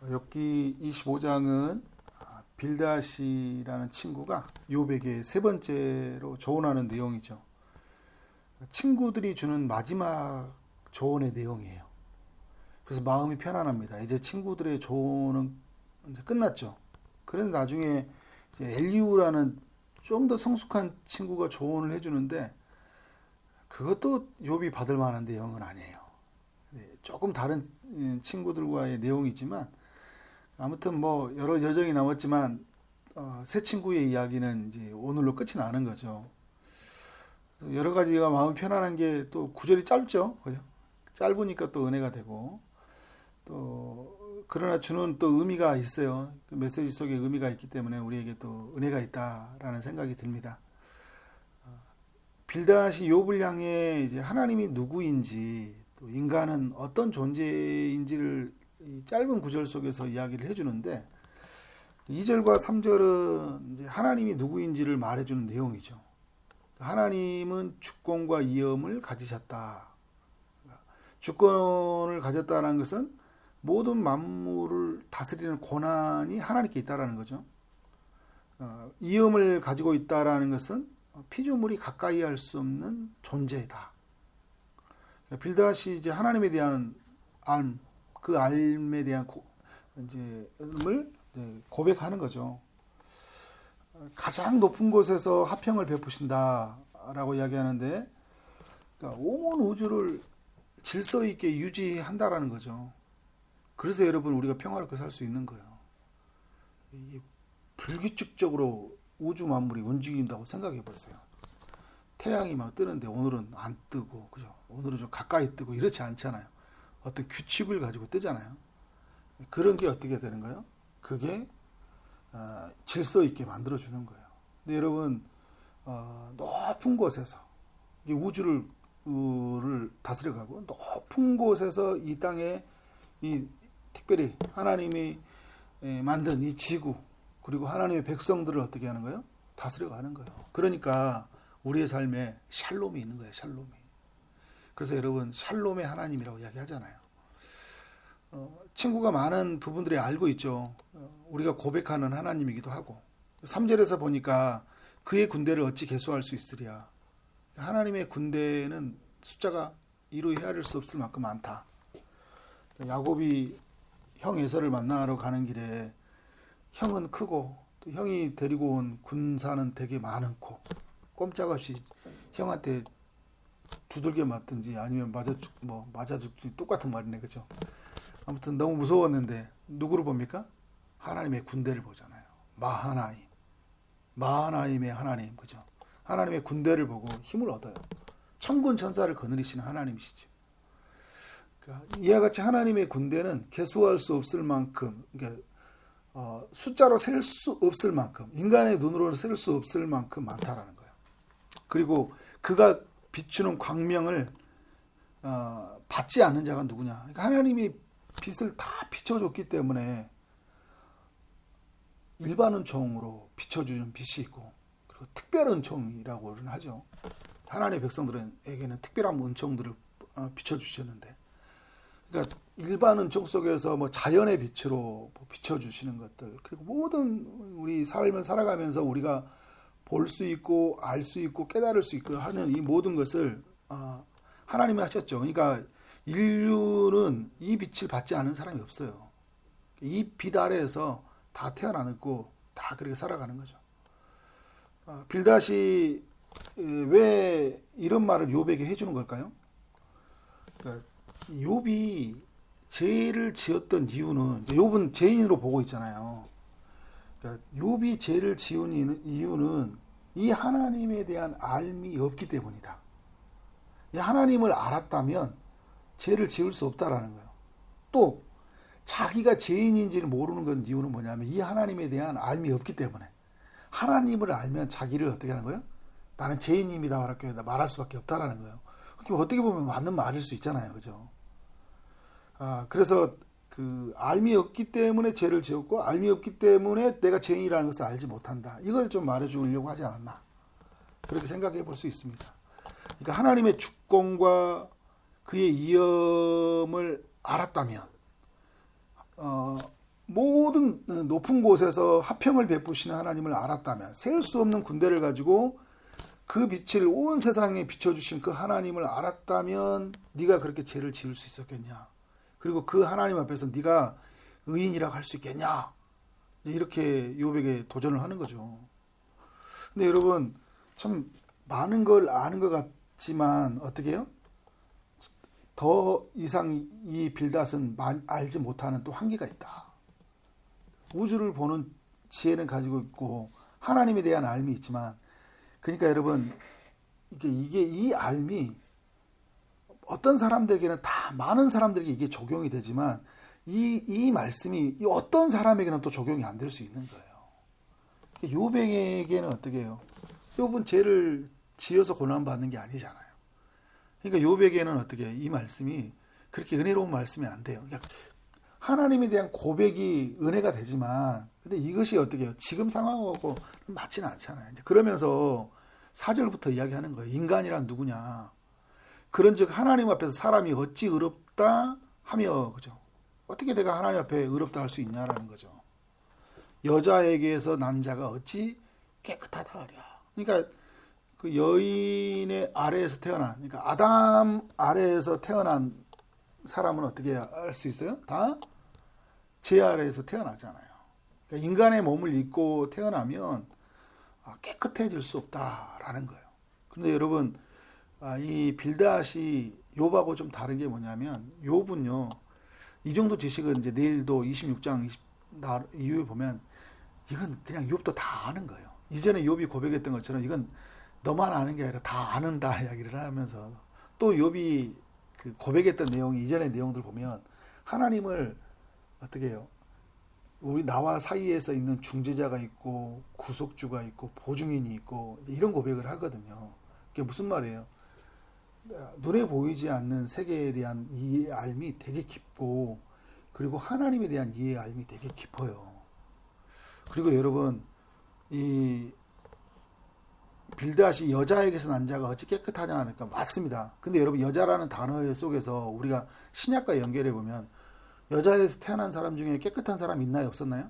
욥기 25장은 빌닷이라는 친구가 욥에게 세 번째로 조언하는 내용이죠. 친구들이 주는 마지막 조언의 내용이에요. 그래서 마음이 편안합니다. 이제 친구들의 조언은 이제 끝났죠. 그런데 나중에 이제 엘리후라는 좀 더 성숙한 친구가 조언을 해주는데 그것도 욥이 받을 만한 내용은 아니에요. 조금 다른 친구들과의 내용이지만 아무튼 뭐 여러 여정이 남았지만 새 친구의 이야기는 이제 오늘로 끝이 나는 거죠. 여러 가지가 마음 편안한 게 또 구절이 짧죠, 그죠? 짧으니까 또 은혜가 되고 또 그러나 주는 또 의미가 있어요. 그 메시지 속에 의미가 있기 때문에 우리에게 또 은혜가 있다라는 생각이 듭니다. 빌닷이 욥을 향해 이제 하나님이 누구인지 또 인간은 어떤 존재인지를 이 짧은 구절 속에서 이야기를 해주는데 2절과 3절은 이제 하나님이 누구인지를 말해주는 내용이죠. 하나님은 주권과 위엄을 가지셨다. 주권을 가졌다는 것은 모든 만물을 다스리는 권한이 하나님께 있다라는 거죠. 위엄을 가지고 있다라는 것은 피조물이 가까이 할 수 없는 존재다. 빌닷이 이제 하나님에 대한 알, 그 알에 대한 을 고백하는 거죠. 가장 높은 곳에서 화평을 베푸신다라고 이야기하는데, 그러니까 온 우주를 질서 있게 유지한다라는 거죠. 그래서 여러분 우리가 평화롭게 살 수 있는 거예요. 이게 불규칙적으로 우주 만물이 움직인다고 생각해 보세요. 태양이 막 뜨는데 오늘은 안 뜨고, 그죠? 오늘은 좀 가까이 뜨고 이렇지 않잖아요. 어떤 규칙을 가지고 뜨잖아요. 그런 게 어떻게 되는 거예요? 그게 질서 있게 만들어주는 거예요. 근데 여러분 높은 곳에서 우주를 다스려가고 높은 곳에서 이 땅에 이 특별히 하나님이 만든 이 지구 그리고 하나님의 백성들을 어떻게 하는 거예요? 다스려가는 거예요. 그러니까 우리의 삶에 샬롬이 있는 거예요. 샬롬이. 그래서 여러분 샬롬의 하나님이라고 이야기하잖아요. 친구가 많은 부분들이 알고 있죠. 우리가 고백하는 하나님이기도 하고 3절에서 보니까 그의 군대를 어찌 계수할 수 있으랴. 하나님의 군대는 숫자가 이루 헤아릴 수 없을 만큼 많다. 야곱이 형 에서를 만나러 가는 길에 형은 크고 또 형이 데리고 온 군사는 되게 많고 꼼짝없이 형한테 두들겨 맞든지 아니면 맞아 죽든지 똑같은 말이네, 그죠? 아무튼 너무 무서웠는데 누구를 봅니까? 하나님의 군대를 보잖아요. 마하나임의 하나님, 그죠? 하나님의 군대를 보고 힘을 얻어요. 천군 천사를 거느리시는 하나님이시죠. 그러니까 이와 같이 하나님의 군대는 계수할 수 없을 만큼, 그러니까 숫자로 셀 수 없을 만큼, 인간의 눈으로는 셀 수 없을 만큼 많다라는 거예요. 그리고 그가 비추는 광명을 받지 않는 자가 누구냐? 그러니까 하나님이 빛을 다 비춰줬기 때문에 일반 은총으로 비춰주는 빛이 있고, 그리고 특별 은총이라고는 하죠. 하나님의 백성들에게는 특별한 은총들을 비춰주셨는데, 그러니까 일반 은총 속에서 뭐 자연의 빛으로 비춰주시는 것들, 그리고 모든 우리 삶을 살아가면서 우리가 볼 수 있고 알 수 있고 깨달을 수 있고 하는 이 모든 것을 하나님이 하셨죠. 그러니까 인류는 이 빛을 받지 않은 사람이 없어요. 이 빛 아래에서 다 태어나고 다 그렇게 살아가는 거죠. 빌닷이 왜 이런 말을 욥에게 해주는 걸까요? 그러니까 욥이 죄를 지었던 이유는, 욥은 죄인으로 보고 있잖아요. 그러니까 욥이 죄를 지은 이유는 이 하나님에 대한 알미 없기 때문이다. 이 하나님을 알았다면 죄를 지을 수 없다라는 거예요. 또 자기가 죄인인지를 모르는 건 이유는 뭐냐면 이 하나님에 대한 알미 없기 때문에. 하나님을 알면 자기를 어떻게 하는 거예요? 나는 죄인입니다 말할 수밖에 없다라는 거예요. 어떻게 보면 맞는 말일 수 있잖아요, 그죠? 그래서 그 알미 없기 때문에 죄를 지었고 알미 없기 때문에 내가 죄인이라는 것을 알지 못한다. 이걸 좀 말해주려고 하지 않았나? 그렇게 생각해 볼 수 있습니다. 그러니까 하나님의 주권과 그의 위엄을 알았다면 모든 높은 곳에서 화평을 베푸시는 하나님을 알았다면, 셀 수 없는 군대를 가지고 그 빛을 온 세상에 비춰주신 그 하나님을 알았다면 네가 그렇게 죄를 지을 수 있었겠냐? 그리고 그 하나님 앞에서 네가 의인이라고 할 수 있겠냐? 이렇게 욥에게 도전을 하는 거죠. 근데 여러분, 참 많은 걸 아는 것 같지만 어떻게 해요? 더 이상 이 빌닷은 알지 못하는 또 한계가 있다. 우주를 보는 지혜는 가지고 있고 하나님에 대한 알미 있지만, 그러니까 여러분, 이게 이 알미 어떤 사람들에게는, 다 많은 사람들에게 이게 적용이 되지만 이 말씀이 어떤 사람에게는 또 적용이 안 될 수 있는 거예요. 욥에게는 어떻게 해요? 욥은 죄를 지어서 고난받는 게 아니잖아요. 그러니까 욥에게는 어떻게 이 말씀이 그렇게 은혜로운 말씀이 안 돼요. 그러니까 하나님에 대한 고백이 은혜가 되지만, 근데 이것이 어떻게 해요? 지금 상황하고 맞지는 않잖아요. 그러면서 4절부터 이야기하는 거예요. 인간이란 누구냐? 그런즉 하나님 앞에서 사람이 어찌 의롭다 하며, 그죠? 어떻게 내가 하나님 앞에 의롭다 할 수 있냐라는 거죠. 여자에게서 난 자가 어찌 깨끗하다 하랴. 그러니까 그 여인의 아래에서 태어난, 그러니까 아담 아래에서 태어난 사람은 어떻게 할 수 있어요? 다 죄 아래에서 태어나잖아요. 그러니까 인간의 몸을 입고 태어나면 깨끗해질 수 없다라는 거예요. 그런데 여러분, 이 빌닷이 욥하고 좀 다른 게 뭐냐면, 욥은요, 이 정도 지식은 이제 내일도 26장 이후에 보면 이건 그냥 욥도 다 아는 거예요. 이전에 욥이 고백했던 것처럼 이건 너만 아는 게 아니라 다 아는다 이야기를 하면서, 또 욥이 그 고백했던 내용이 이전의 내용들 보면 하나님을 어떻게 해요? 우리 나와 사이에서 있는 중재자가 있고 구속주가 있고 보증인이 있고 이런 고백을 하거든요. 그게 무슨 말이에요? 눈에 보이지 않는 세계에 대한 이해의 알미 되게 깊고, 그리고 하나님에 대한 이해의 알미 되게 깊어요. 그리고 여러분, 이 빌닷이 여자에게서 난 자가 어찌 깨끗하냐 하니까 맞습니다. 근데 여러분, 여자라는 단어 속에서 우리가 신약과 연결해 보면 여자에서 태어난 사람 중에 깨끗한 사람 있나요? 없었나요?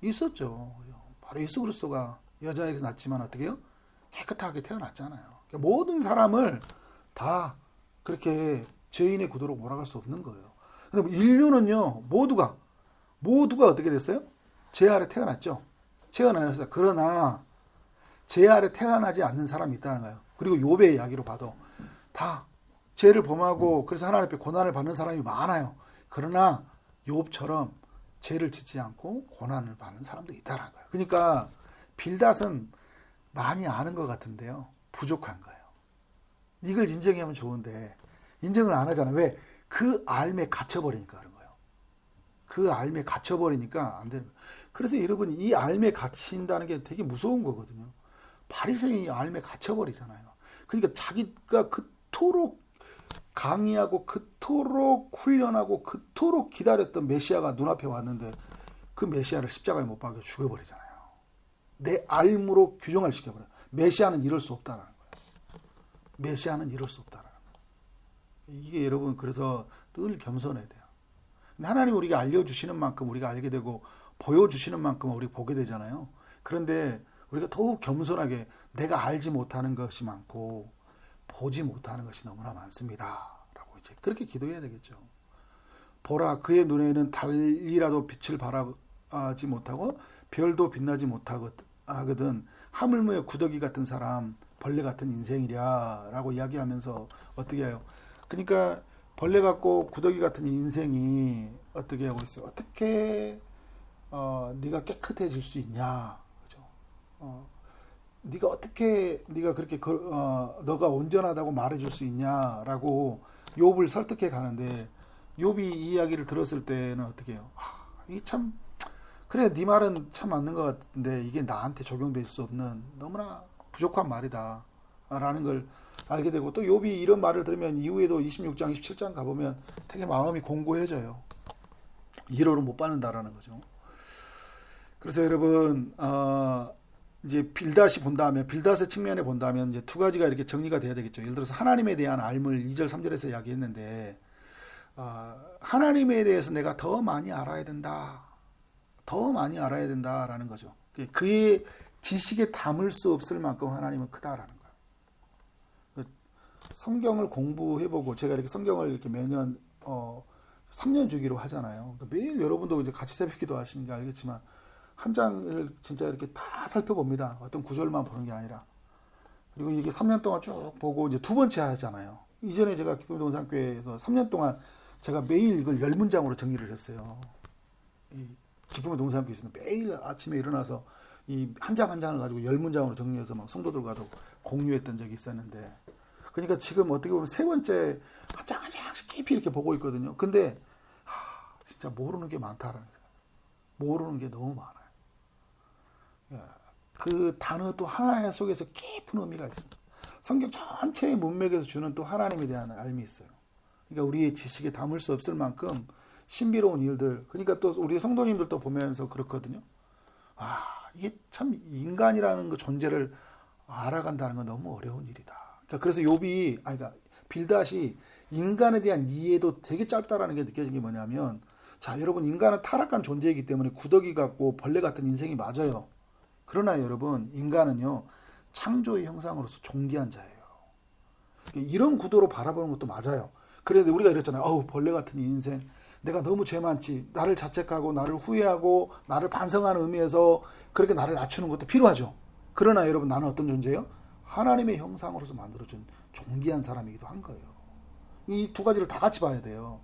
있었죠. 바로 예수 그리스도가 여자에게서 났지만 어떻게 해요? 깨끗하게 태어났잖아요. 그러니까 모든 사람을 다 그렇게 죄인의 구도로 몰아갈 수 없는 거예요. 근데 인류는요, 모두가 어떻게 됐어요? 죄 아래 태어났죠. 태어나서, 그러나 죄 아래 태어나지 않는 사람이 있다는 거예요. 그리고 욥의 이야기로 봐도 다 죄를 범하고 그래서 하나님 앞에 고난을 받는 사람이 많아요. 그러나 욥처럼 죄를 짓지 않고 고난을 받는 사람도 있다는 거예요. 그러니까 빌닷은 많이 아는 것 같은데요, 부족한 거예요. 이걸 인정하면 좋은데 인정을 안 하잖아요. 왜? 그 알매 갇혀버리니까 그런 거예요. 그 알매 갇혀버리니까 안 되는 거예요. 그래서 여러분, 이 알매 갇힌다는 게 되게 무서운 거거든요. 바리새인이 알매 갇혀버리잖아요. 그러니까 자기가 그토록 강의하고 그토록 훈련하고 그토록 기다렸던 메시아가 눈앞에 왔는데 그 메시아를 십자가에 못 박아 죽여버리잖아요. 내 알무로 규정을 시켜버려요. 메시아는 이럴 수 없다는 거예요. 메시아는 이럴 수 없다는 거예요. 이게 여러분, 그래서 늘 겸손해야 돼요. 하나님 우리가 알려주시는 만큼 우리가 알게 되고 보여주시는 만큼 우리가 보게 되잖아요. 그런데 우리가 더욱 겸손하게, 내가 알지 못하는 것이 많고 보지 못하는 것이 너무나 많습니다 라고 이제 그렇게 기도해야 되겠죠. 보라, 그의 눈에는 달이라도 빛을 발하지 못하고 별도 빛나지 못하거든 하물며 구더기 같은 사람, 벌레 같은 인생이랴 라고 이야기하면서 어떻게 해요? 그러니까 벌레 같고 구더기 같은 인생이 어떻게 하고 있어요? 어떻게 네가 깨끗해질 수 있냐, 그죠? 네가 어떻게, 네가 그렇게 너가 온전하다고 말해줄 수 있냐라고 욥을 설득해 가는데, 욥이 이 이야기를 들었을 때는 어떻게 해요? 이 참, 그래, 네 말은 참 맞는 것 같은데 이게 나한테 적용될 수 없는 너무나 부족한 말이다 라는 걸 알게 되고, 또 욥이 이런 말을 들으면 이후에도 26장 27장 가보면 되게 마음이 공고해져요. 위로를 못 받는다라는 거죠. 그래서 여러분, 이제 빌닷이 본다면, 빌닷의 측면에 본다면 이제 두 가지가 이렇게 정리가 돼야 되겠죠. 예를 들어서 하나님에 대한 알물 2절 3절에서 이야기했는데, 하나님에 대해서 내가 더 많이 알아야 된다 더 많이 알아야 된다라는 거죠. 그의 지식에 담을 수 없을 만큼 하나님은 크다라는 거예요. 성경을 공부해보고 제가 이렇게 성경을 이렇게 매년 3년 주기로 하잖아요. 매일 여러분도 이제 같이 새벽기도 하시는 게 알겠지만 한 장을 진짜 이렇게 다 살펴봅니다. 어떤 구절만 보는 게 아니라. 그리고 이게 3년 동안 쭉 보고 이제 두 번째 하잖아요. 이전에 제가 기쁨의 동산교회에서 3년 동안 제가 매일 이걸 10문장으로 정리를 했어요. 이 기쁨의 동산교회에서는 매일 아침에 일어나서 이 한 장 한 장을 가지고 10문장으로 정리해서 막 성도들과도 공유했던 적이 있었는데, 그러니까 지금 어떻게 보면 세 번째 한 장 한 장씩 깊이 이렇게 보고 있거든요. 근데 진짜 모르는 게 많다라는 거예요. 모르는 게 너무 많아요. 그 단어 또 하나 속에서 깊은 의미가 있습니다. 성경 전체의 문맥에서 주는 또 하나님에 대한 알미 있어요. 그러니까 우리의 지식에 담을 수 없을 만큼 신비로운 일들. 그러니까 또 우리 성도님들도 보면서 그렇거든요. 이게 참 인간이라는 그 존재를 알아간다는 건 너무 어려운 일이다. 그러니까 그래서 욥이, 그러니까 빌닷이 인간에 대한 이해도 되게 짧다라는 게 느껴진 게 뭐냐면, 자, 여러분, 인간은 타락한 존재이기 때문에 구더기 같고 벌레 같은 인생이 맞아요. 그러나 여러분, 인간은요, 창조의 형상으로서 존귀한 자예요. 이런 구도로 바라보는 것도 맞아요. 그런데 우리가 이랬잖아요. 벌레 같은 인생. 내가 너무 죄 많지. 나를 자책하고, 나를 후회하고, 나를 반성하는 의미에서 그렇게 나를 낮추는 것도 필요하죠. 그러나 여러분, 나는 어떤 존재예요? 하나님의 형상으로서 만들어준 존귀한 사람이기도 한 거예요. 이 두 가지를 다 같이 봐야 돼요.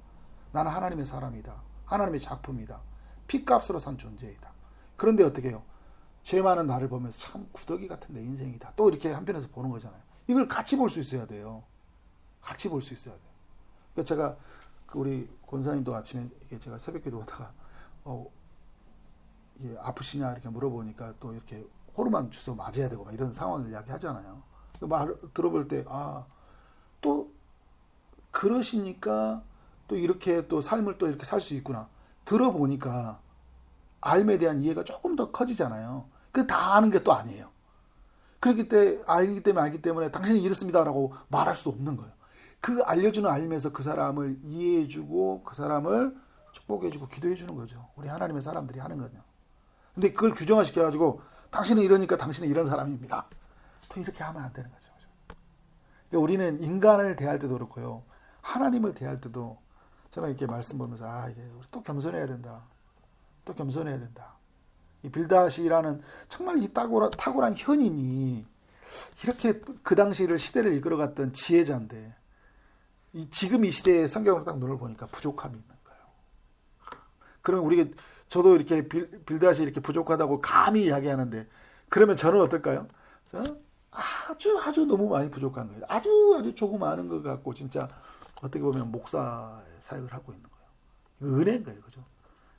나는 하나님의 사람이다. 하나님의 작품이다. 핏값으로 산 존재이다. 그런데 어떻게 해요? 죄 많은 나를 보면서 참 구더기 같은 내 인생이다. 또 이렇게 한편에서 보는 거잖아요. 이걸 같이 볼 수 있어야 돼요. 같이 볼 수 있어야 돼요. 그러니까 제가 우리 권사님도 아침에 제가 새벽기도 하다가 아프시냐 이렇게 물어보니까 또 이렇게 호르몬 주사 맞아야 되고 막 이런 상황을 이야기하잖아요. 말 들어볼 때 또 그러시니까 또 이렇게 또 삶을 또 이렇게 살 수 있구나. 들어보니까 알에 대한 이해가 조금 더 커지잖아요. 그 다 아는 게 또 아니에요. 그렇기 때문에 알기 때문에 당신이 이렇습니다라고 말할 수도 없는 거예요. 그 알려주는 알면서 그 사람을 이해해주고 그 사람을 축복해주고 기도해주는 거죠. 우리 하나님의 사람들이 하는 거죠. 근데 그걸 규정화시켜가지고 당신은 이러니까 당신은 이런 사람입니다. 또 이렇게 하면 안 되는 거죠. 그러니까 우리는 인간을 대할 때도 그렇고요. 하나님을 대할 때도 저는 이렇게 말씀 보면서 이게 우리 또 겸손해야 된다. 또 겸손해야 된다. 이 빌닷이라는 정말 이 탁월한 현인이 이렇게 그 당시를 시대를 이끌어갔던 지혜자인데 지금 이 시대의 성경으로 딱 눈을 보니까 부족함이 있는 거예요. 그러면 저도 이렇게 빌닷이 이렇게 부족하다고 감히 이야기하는데 그러면 저는 어떨까요? 저는 아주 너무 많이 부족한 거예요. 아주 조금 아는 것 같고 진짜 어떻게 보면 목사 사역을 하고 있는 거예요. 이거 은혜인 거예요. 그죠?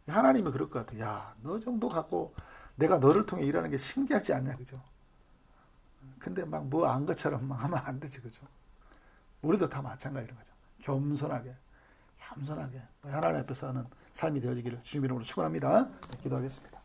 하나님이 그럴 것 같아. 야, 너 정도 갖고 내가 너를 통해 일하는 게 신기하지 않냐, 그죠? 근데 막 뭐 안 것처럼 막 하면 안 되지, 그죠? 우리도 다 마찬가지인 거죠. 겸손하게 우리 하나님 앞에 서는 삶이 되어지기를 주님 이름으로 축원합니다. 기도하겠습니다.